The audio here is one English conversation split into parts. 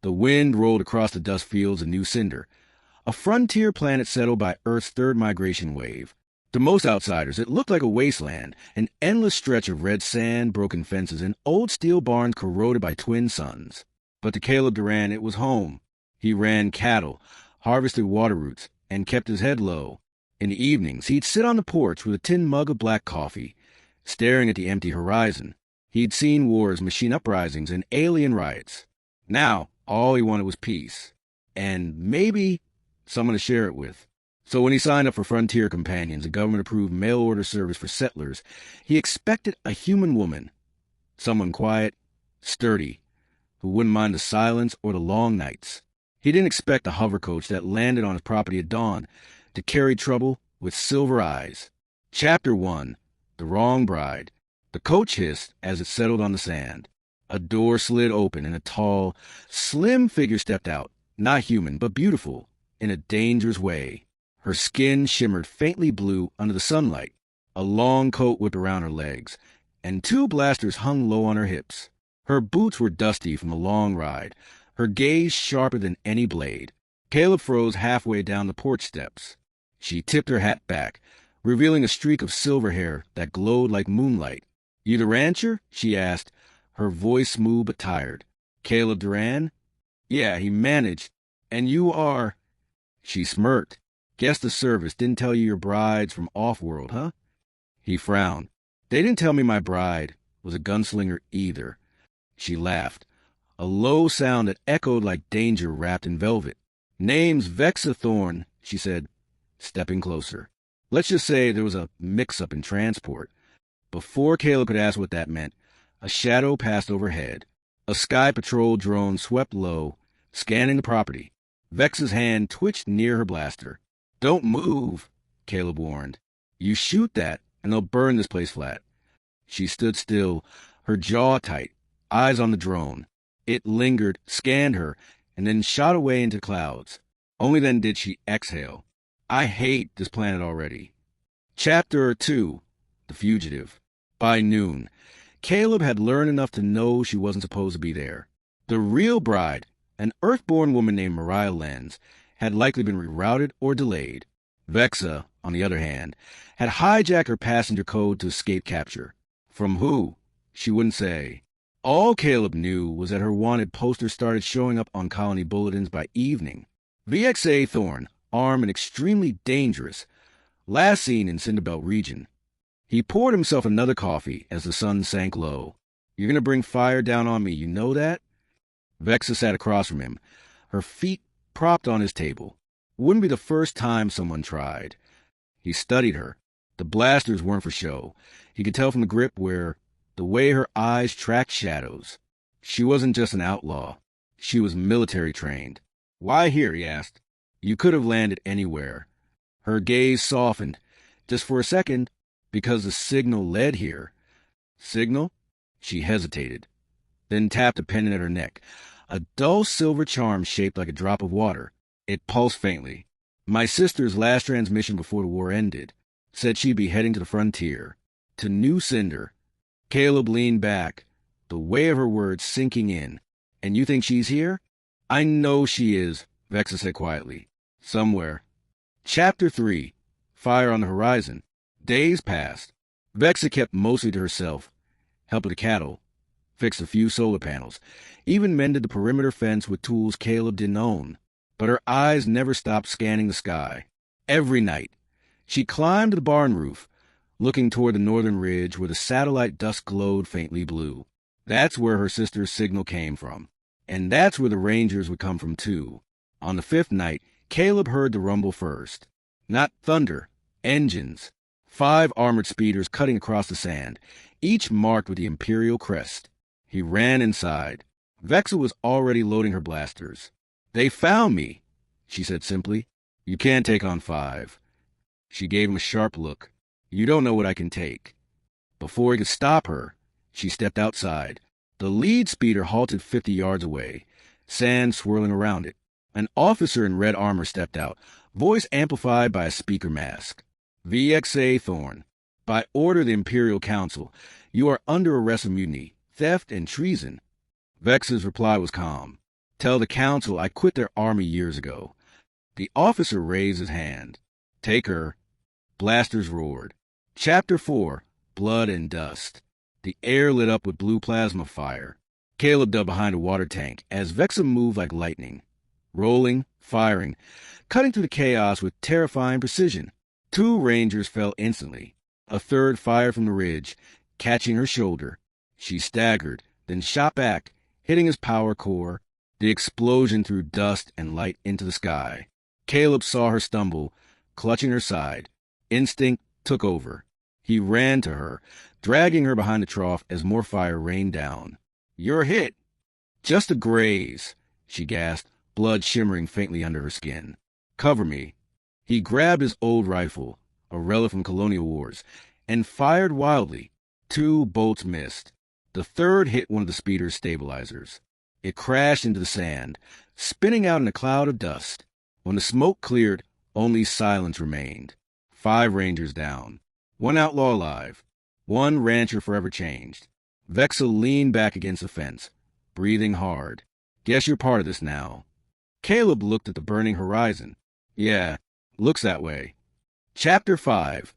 The wind rolled across the dust fields of New Cinder, a frontier planet settled by Earth's third migration wave. To most outsiders, it looked like a wasteland, an endless stretch of red sand, broken fences, and old steel barns corroded by twin suns. But to Caleb Duran, it was home. He ran cattle, harvested water roots, and kept his head low. In the evenings, he'd sit on the porch with a tin mug of black coffee, staring at the empty horizon. He'd seen wars, machine uprisings, and alien riots. Now, all he wanted was peace, and maybe someone to share it with. So when he signed up for Frontier Companions, a government-approved mail-order service for settlers, he expected a human woman, someone quiet, sturdy, who wouldn't mind the silence or the long nights. He didn't expect a hovercoach that landed on his property at dawn to carry trouble with silver eyes. Chapter 1. The Wrong Bride. The coach hissed as it settled on the sand. A door slid open and a tall, slim figure stepped out, not human, but beautiful, in a dangerous way. Her skin shimmered faintly blue under the sunlight. A long coat whipped around her legs, and 2 blasters hung low on her hips. Her boots were dusty from a long ride, her gaze sharper than any blade. Caleb froze halfway down the porch steps. She tipped her hat back, revealing a streak of silver hair that glowed like moonlight. "You the rancher?" she asked, her voice smooth but tired. "Caleb Duran?" "Yeah, he managed. And you are—" She smirked. "Guess the service didn't tell you your bride's from off-world, huh?" He frowned. "They didn't tell me my bride was a gunslinger either." She laughed, a low sound that echoed like danger wrapped in velvet. "Name's Vexa Thorne," she said, stepping closer. "Let's just say there was a mix-up in transport." Before Caleb could ask what that meant, a shadow passed overhead. A Sky Patrol drone swept low, scanning the property. Vexa's hand twitched near her blaster. "Don't move," Caleb warned. "You shoot that, and they'll burn this place flat." She stood still, her jaw tight, eyes on the drone. It lingered, scanned her, and then shot away into clouds. Only then did she exhale. "I hate this planet already." Chapter 2. The Fugitive. By noon, Caleb had learned enough to know she wasn't supposed to be there. The real bride, an Earthborn woman named Mariah Lenz, had likely been rerouted or delayed. Vexa, on the other hand, had hijacked her passenger code to escape capture. From who? She wouldn't say. All Caleb knew was that her wanted poster started showing up on colony bulletins by evening. Vexa Thorne, armed and extremely dangerous, last seen in Cinderbelt region. He poured himself another coffee as the sun sank low. "You're going to bring fire down on me, you know that?" Vexa sat across from him, her feet propped on his table. Wouldn't be the first time someone tried. He studied her. The blasters weren't for show. He could tell from the grip the way her eyes tracked shadows. She wasn't just an outlaw. She was military trained. "Why here?" he asked. "You could have landed anywhere." Her gaze softened, just for a second, because the signal led here. "Signal?" She hesitated, then tapped a pendant at her neck, a dull silver charm shaped like a drop of water. It pulsed faintly. "My sister's last transmission before the war ended said she'd be heading to the frontier, to New Cinder." Caleb leaned back, the weight of her words sinking in. "And you think she's here?" "I know she is," Vexa said quietly. "Somewhere." Chapter 3. Fire on the Horizon. Days passed. Vexa kept mostly to herself, helped the cattle, fixed a few solar panels, even mended the perimeter fence with tools Caleb didn't own. But her eyes never stopped scanning the sky. Every night, she climbed the barn roof, looking toward the northern ridge where the satellite dust glowed faintly blue. That's where her sister's signal came from. And that's where the Rangers would come from too. On the 5th night, Caleb heard the rumble first. Not thunder, engines. 5 armored speeders cutting across the sand, each marked with the Imperial crest. He ran inside. Vexa was already loading her blasters. "They found me," she said simply. "You can't take on 5. She gave him a sharp look. "You don't know what I can take." Before he could stop her, she stepped outside. The lead speeder halted 50 yards away, sand swirling around it. An officer in red armor stepped out, voice amplified by a speaker mask. "Vexa Thorne, by order of the Imperial Council, you are under arrest of mutiny, theft, and treason." Vexa's reply was calm. Tell the council I quit their army years ago. The officer raised his hand. Take her. Blasters roared. Chapter 4, Blood and Dust. The air lit up with blue plasma fire. Caleb dug behind a water tank as Vexa moved like lightning. Rolling, firing, cutting through the chaos with terrifying precision. 2 Rangers fell instantly. A third fired from the ridge, catching her shoulder. She staggered, then shot back, hitting his power core. The explosion threw dust and light into the sky. Caleb saw her stumble, clutching her side. Instinct took over. He ran to her, dragging her behind the trough as more fire rained down. You're hit. Just a graze, she gasped, blood shimmering faintly under her skin. Cover me. He grabbed his old rifle, a relic from colonial wars, and fired wildly. 2 bolts missed. The third hit one of the speeder's stabilizers. It crashed into the sand, spinning out in a cloud of dust. When the smoke cleared, only silence remained. 5 Rangers down. 1 outlaw alive. 1 rancher forever changed. Vexa leaned back against the fence, breathing hard. Guess you're part of this now. Caleb looked at the burning horizon. Yeah, looks that way. Chapter 5,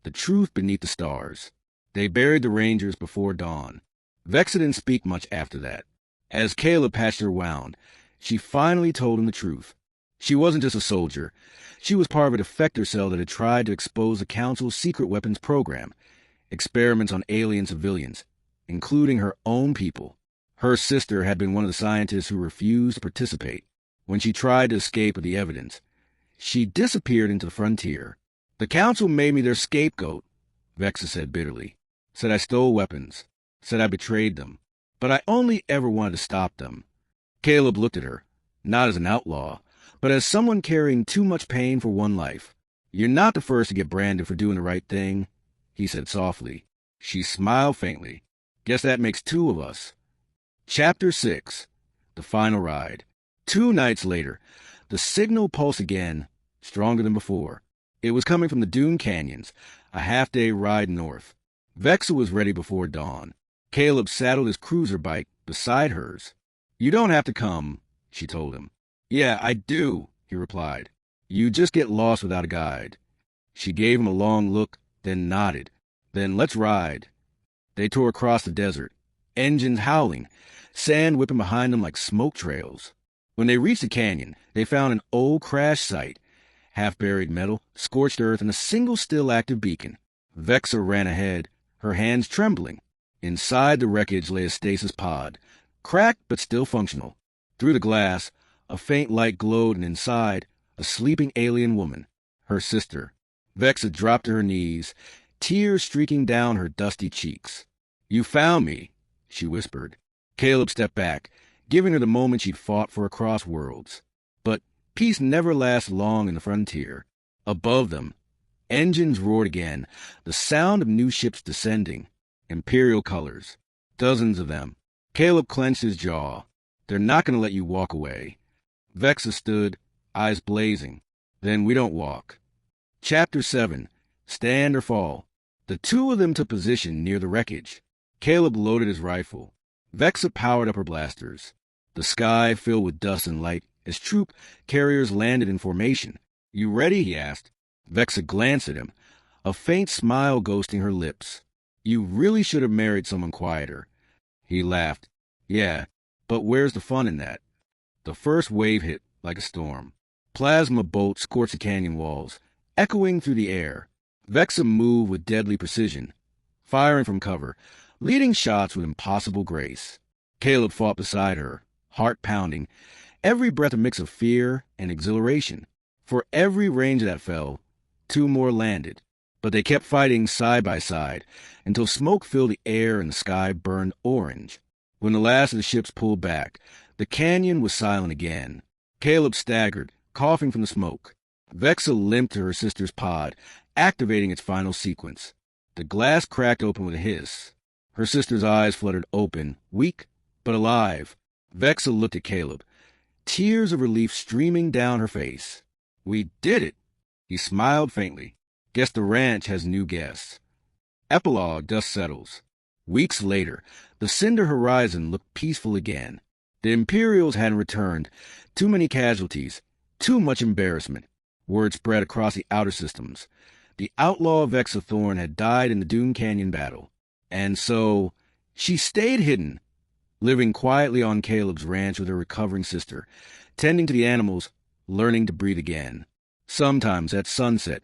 The Truth Beneath the Stars. They buried the Rangers before dawn. Vexa didn't speak much after that. As Caleb patched her wound, she finally told him the truth. She wasn't just a soldier. She was part of a defector cell that had tried to expose the Council's secret weapons program, experiments on alien civilians, including her own people. Her sister had been one of the scientists who refused to participate. When she tried to escape with the evidence, she disappeared into the frontier. The Council made me their scapegoat, Vexa said bitterly. Said I stole weapons. Said I betrayed them. But I only ever wanted to stop them. Caleb looked at her, not as an outlaw, but as someone carrying too much pain for one life. You're not the first to get branded for doing the right thing, he said softly. She smiled faintly. Guess that makes 2 of us. Chapter 6, The Final Ride. 2 nights later, the signal pulsed again, stronger than before. It was coming from the Dune Canyons, a half-day ride north. Vexa was ready before dawn. Caleb saddled his cruiser bike beside hers. You don't have to come, she told him. Yeah, I do, he replied. You just get lost without a guide. She gave him a long look, then nodded. Then let's ride. They tore across the desert, engines howling, sand whipping behind them like smoke trails. When they reached the canyon, they found an old crash site, half-buried metal, scorched earth, and a single still active beacon. Vexa ran ahead, her hands trembling. Inside the wreckage lay a stasis pod, cracked but still functional. Through the glass, a faint light glowed, and inside, a sleeping alien woman, her sister. Vexa dropped to her knees, tears streaking down her dusty cheeks. You found me, she whispered. Caleb stepped back, giving her the moment she'd fought for across worlds. But peace never lasts long in the frontier. Above them, engines roared again, the sound of new ships descending. Imperial colors. Dozens of them. Caleb clenched his jaw. They're not going to let you walk away. Vexa stood, eyes blazing. Then we don't walk. Chapter 7, Stand or Fall. The 2 of them took position near the wreckage. Caleb loaded his rifle. Vexa powered up her blasters. The sky filled with dust and light as troop carriers landed in formation. You ready? He asked. Vexa glanced at him, a faint smile ghosting her lips. You really should have married someone quieter. He laughed. Yeah, but where's the fun in that? The first wave hit like a storm. Plasma bolts scorched the canyon walls, echoing through the air. Vexa moved with deadly precision, firing from cover, leading shots with impossible grace. Caleb fought beside her, heart pounding, every breath a mix of fear and exhilaration. For every Ranger that fell, 2 more landed. But they kept fighting side by side until smoke filled the air and the sky burned orange. When the last of the ships pulled back, the canyon was silent again. Caleb staggered, coughing from the smoke. Vexa limped to her sister's pod, activating its final sequence. The glass cracked open with a hiss. Her sister's eyes fluttered open, weak but alive. Vexa looked at Caleb, tears of relief streaming down her face. We did it! He smiled faintly. Guess the ranch has new guests. Epilogue. Dust settles. Weeks later, the Cinder horizon looked peaceful again. The Imperials hadn't returned. Too many casualties. Too much embarrassment. Word spread across the outer systems. The outlaw Vexa Thorne had died in the Dune Canyon battle. And so, she stayed hidden, living quietly on Caleb's ranch with her recovering sister, tending to the animals, learning to breathe again. Sometimes, at sunset,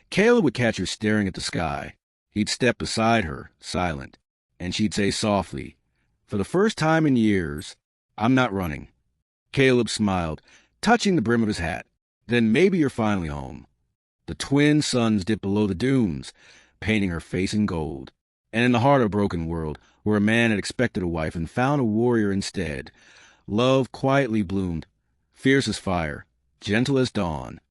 Caleb would catch her staring at the sky. He'd step beside her, silent, and she'd say softly, "For the first time in years, I'm not running." Caleb smiled, touching the brim of his hat. "Then maybe you're finally home." The twin suns dipped below the dunes, painting her face in gold. And in the heart of a broken world, where a man had expected a wife and found a warrior instead, love quietly bloomed, fierce as fire, gentle as dawn,